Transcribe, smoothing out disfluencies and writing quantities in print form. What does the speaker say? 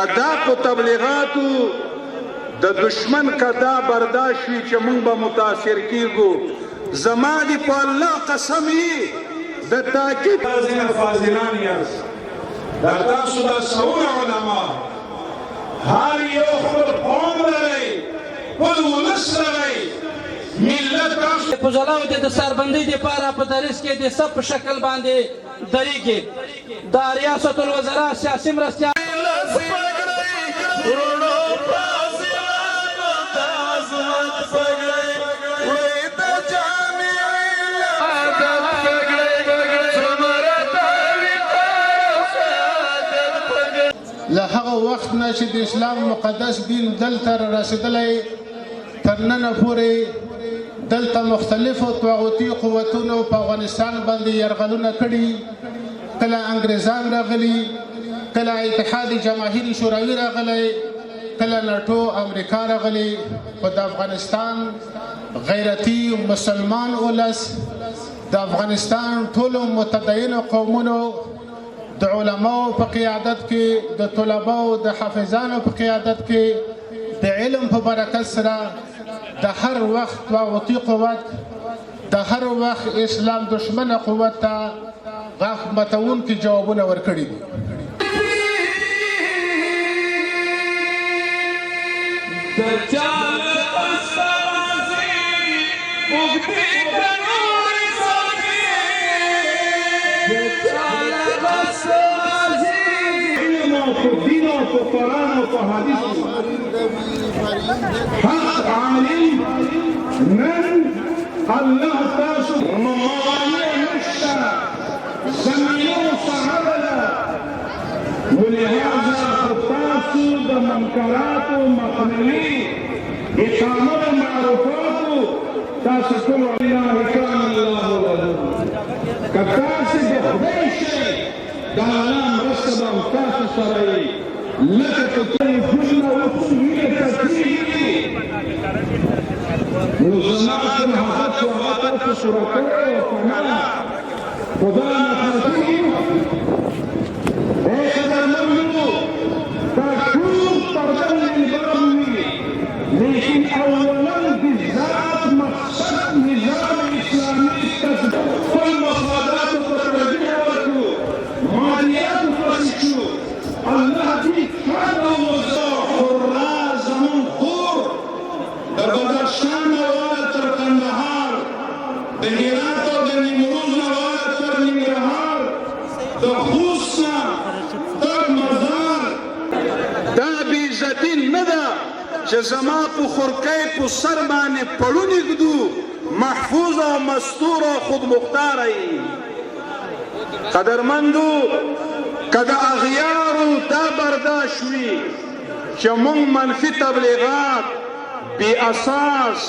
کدا په تبلیغاتو د دشمن کدا برداشت وي چې موږ به متاثر کیږو زما دې په الله قسم وي د تاکید فاضلان یاست دا تاسو د سونه علما هر یو خپل قوم لرئ خپل ولس لرئ ملت تاسو په ځلاو د سربندۍ دپاره په دریځ کې د سب په شکل باندې درېږي د ریاست الوزرا سیاسي مرستیال له هغه وخت نه چې د اسلام مقدس دین دلته رسېدلی تر ننه پورې دلته مختلفو طاغوتي قوتونو په افغانستان باندې یرغلونه کړي کله انګریزان راغلي کله اتحاد جماهیر شوروي راغلی کله ناټو امریکا راغلی خو د افغانستان غیرتي مسلمان ولس د افغانستان ټولو متدینو قومونو د علماو په قیادت کې د طلباو د حافظانو په قیادت کې د علم په برکت سره د هر وخت طاغوتي قوت د هر وخت اسلام دشمنه قوت ته غاښ ماتونکي جوابونه ورکړي دي. دین او په قرآن او په حدیث حق عالم نن الله تاسو ممانع نشته زمینه مساعده ده ولهذا تاسو د منکراتو مخنیوي اقامه د معروفاتو تاسو ټول الله کان الله له که تاسو د خدای شئ د الله مرسته به تاسو سره وي لکه که تلیفونونه وخوږي تکلیف نو زما په محبت و هغه تاسو شرکا او پناه خدای نفرتي ای قدرمنو دا ټول پردل نظام وي لیکن اولا بالذات مقصد نظام اسلامي خپل مفاداتو ته ترجیح ورکړو مالیاتو پسې شو الله دې کاڼه وزو خورا زمون خور د بدخشان نه واله تر کندهار د هرات او د نیمروز نه واله تر ننګرهار د خوست نه تر مزار دا بې عزتي نه ده چې زما په خورکۍ په سر باندې پړونې ږدو محفوظ او مستور او خودمختاره یي قدرمندو که د اغیارو دا برداشت وي چې موږ منفي تبلیغات بې اساس